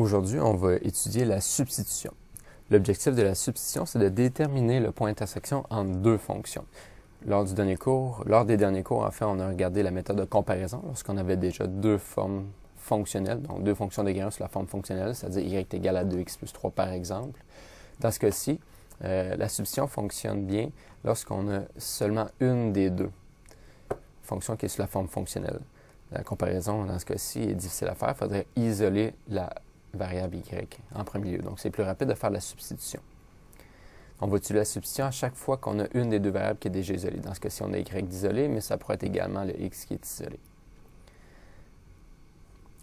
Aujourd'hui, on va étudier la substitution. L'objectif de la substitution, c'est de déterminer le point d'intersection entre deux fonctions. Lors des derniers cours, en fait, on a regardé la méthode de comparaison lorsqu'on avait déjà deux formes fonctionnelles, donc deux fonctions dégradiées sous la forme fonctionnelle, c'est-à-dire y est égal à 2x plus 3 par exemple. Dans ce cas-ci, la substitution fonctionne bien lorsqu'on a seulement une des deux fonctions qui est sous la forme fonctionnelle. La comparaison, dans ce cas-ci, est difficile à faire. Il faudrait isoler la variable y en premier lieu. Donc, c'est plus rapide de faire la substitution. On va utiliser la substitution à chaque fois qu'on a une des deux variables qui est déjà isolée. Dans ce cas-ci, on a y d'isolé, mais ça pourrait être également le x qui est isolé.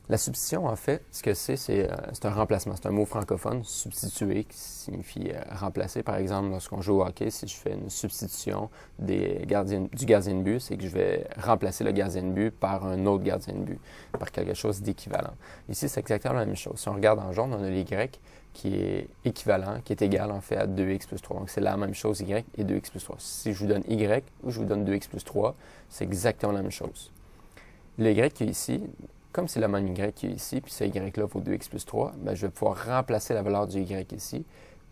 La substitution, en fait, ce que c'est un remplacement. C'est un mot francophone, substituer, qui signifie remplacer. Par exemple, lorsqu'on joue au hockey, si je fais une substitution du gardien de but, c'est que je vais remplacer le gardien de but par un autre gardien de but, par quelque chose d'équivalent. Ici, c'est exactement la même chose. Si on regarde en jaune, on a l'y qui est équivalent, qui est égal en fait à 2x plus 3. Donc, c'est la même chose, y et 2x plus 3. Si je vous donne y ou je vous donne 2x plus 3, c'est exactement la même chose. Le y qui est ici, comme c'est le même y qui est ici, puis ce y-là vaut 2x plus 3, bien, je vais pouvoir remplacer la valeur du y ici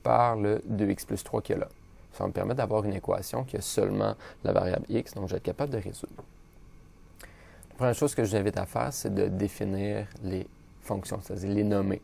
par le 2x plus 3 qui est là. Ça va me permettre d'avoir une équation qui a seulement la variable x, donc je vais être capable de résoudre. La première chose que je vous invite à faire, c'est de définir les fonctions, c'est-à-dire les nommer.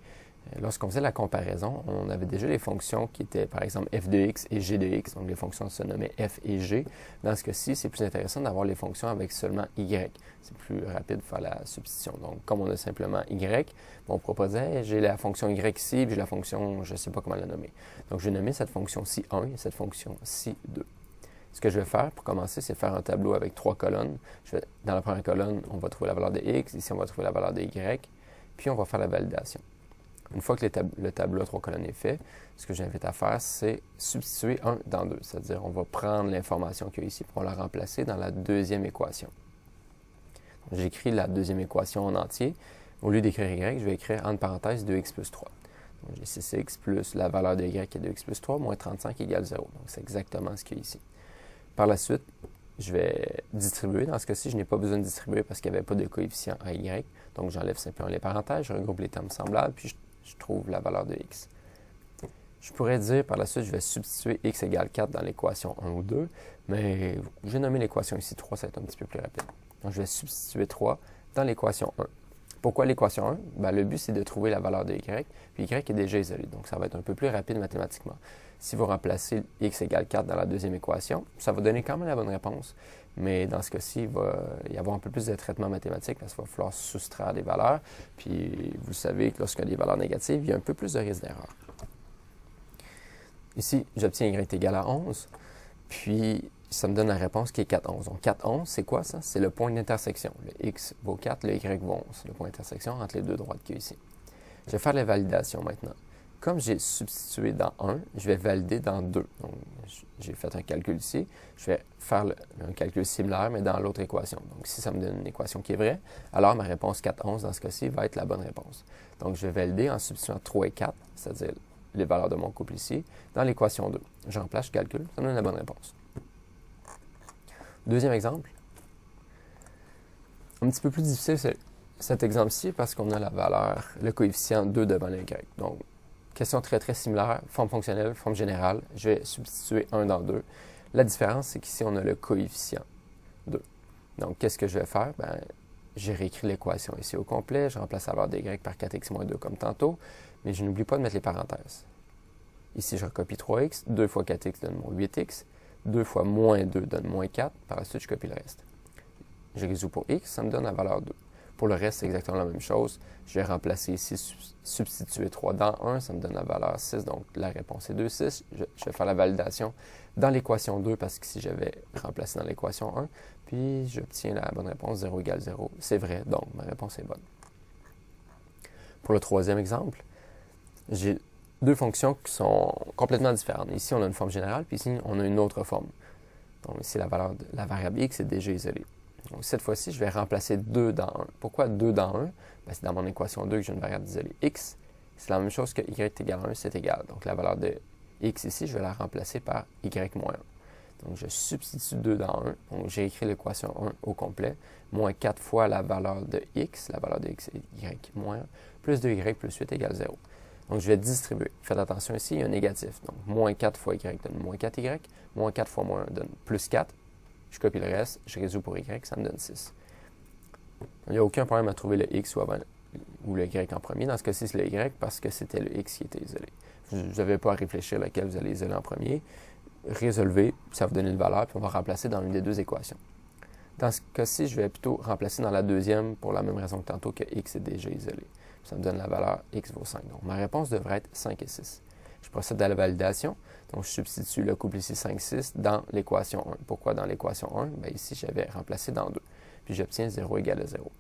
Lorsqu'on faisait la comparaison, on avait déjà les fonctions qui étaient, par exemple, f de x et g de x, donc les fonctions se nommaient f et g. Dans ce cas-ci, c'est plus intéressant d'avoir les fonctions avec seulement y. C'est plus rapide de faire la substitution. Donc, comme on a simplement y, on proposait, j'ai la fonction y ici, puis j'ai la fonction, je ne sais pas comment la nommer. Donc, je vais nommer cette fonction-ci 1 et cette fonction-ci 2. Ce que je vais faire pour commencer, c'est faire un tableau avec 3 colonnes. Dans la première colonne, on va trouver la valeur de x, ici on va trouver la valeur de y, puis on va faire la validation. Une fois que le tableau à 3 colonnes est fait, ce que j'invite à faire, c'est substituer 1 dans 2. C'est-à-dire, on va prendre l'information qu'il y a ici pour la remplacer dans la deuxième équation. J'écris la deuxième équation en entier. Au lieu d'écrire y, je vais écrire entre parenthèses 2x plus 3. Donc, j'ai 6x plus la valeur de y qui est 2x plus 3, moins 35 égale 0. Donc, c'est exactement ce qu'il y a ici. Par la suite, je vais distribuer. Dans ce cas-ci, je n'ai pas besoin de distribuer parce qu'il n'y avait pas de coefficient à y. Donc, j'enlève simplement les parenthèses, je regroupe les termes semblables, puis je trouve la valeur de x. Je pourrais dire par la suite, je vais substituer x égale 4 dans l'équation 1 ou 2, mais j'ai nommé l'équation ici 3, ça va être un petit peu plus rapide. Donc, je vais substituer 3 dans l'équation 1. Pourquoi l'équation 1? Bien, le but, c'est de trouver la valeur de y, puis y est déjà isolé, donc ça va être un peu plus rapide mathématiquement. Si vous remplacez x égale 4 dans la deuxième équation, ça va donner quand même la bonne réponse, mais dans ce cas-ci, il va y avoir un peu plus de traitement mathématique parce qu'il va falloir soustraire des valeurs, puis vous savez que lorsqu'il y a des valeurs négatives, il y a un peu plus de risque d'erreur. Ici, j'obtiens y est égal à 11, puis ça me donne la réponse qui est 4, 11. Donc 4, 11, c'est quoi ça? C'est le point d'intersection. Le x vaut 4, le y vaut 11. Le point d'intersection entre les deux droites qu'il y a ici. Je vais faire la validation maintenant. Comme j'ai substitué dans 1, je vais valider dans 2. Donc, j'ai fait un calcul ici. Je vais faire un calcul similaire, mais dans l'autre équation. Donc, si ça me donne une équation qui est vraie, alors ma réponse 4, 11 dans ce cas-ci va être la bonne réponse. Donc, je vais valider en substituant 3 et 4, c'est-à-dire les valeurs de mon couple ici, dans l'équation 2. Je remplace, je calcule, ça me donne la bonne réponse. Deuxième exemple. Un petit peu plus difficile, c'est cet exemple-ci parce qu'on a la valeur, le coefficient 2 devant le y. Donc, question très, très similaire, forme fonctionnelle, forme générale. Je vais substituer 1 dans 2. La différence, c'est qu'ici, on a le coefficient 2. Donc, qu'est-ce que je vais faire? Bien, j'ai réécrit l'équation ici au complet. Je remplace la valeur de y par 4x moins 2 comme tantôt, mais je n'oublie pas de mettre les parenthèses. Ici, je recopie 3x. 2 fois 4x donne mon 8x. 2 fois moins 2 donne moins 4. Par la suite, je copie le reste. Je résous pour x, ça me donne la valeur 2. Pour le reste, c'est exactement la même chose. Je vais remplacer ici, substituer 3 dans 1, ça me donne la valeur 6. Donc, la réponse est 2, 6. Je vais faire la validation dans l'équation 2 parce que si j'avais remplacé dans l'équation 1, puis j'obtiens la bonne réponse, 0 égale 0. C'est vrai, donc ma réponse est bonne. Pour le troisième exemple, j'ai deux fonctions qui sont complètement différentes. Ici, on a une forme générale, puis ici, on a une autre forme. Donc, ici, la valeur de la variable x est déjà isolée. Donc, cette fois-ci, je vais remplacer 2 dans 1. Pourquoi 2 dans 1? Bien, c'est dans mon équation 2 que j'ai une variable isolée x. C'est la même chose que y est égal à 1, c'est égal. Donc, la valeur de x ici, je vais la remplacer par y moins 1. Donc, je substitue 2 dans 1. Donc, j'ai écrit l'équation 1 au complet, moins 4 fois la valeur de x, la valeur de x est y moins 1, plus 2y plus 8 égale 0. Donc, je vais distribuer. Faites attention ici, il y a un négatif. Donc, moins 4 fois y donne moins 4y, moins 4 fois moins 1 donne plus 4. Je copie le reste, je résous pour y, ça me donne 6. Il n'y a aucun problème à trouver le x ou le y en premier. Dans ce cas-ci, c'est le y parce que c'était le x qui était isolé. Vous n'avez pas à réfléchir lequel vous allez isoler en premier. Résolvez, ça va vous donner une valeur, puis on va remplacer dans une des deux équations. Dans ce cas-ci, je vais plutôt remplacer dans la deuxième pour la même raison que tantôt, que x est déjà isolé. Ça me donne la valeur x vaut 5. Donc, ma réponse devrait être 5 et 6. Je procède à la validation. Donc, je substitue le couple ici 5, 6 dans l'équation 1. Pourquoi dans l'équation 1? Bien, ici, j'avais remplacé dans 2. Puis, j'obtiens 0 égale à 0.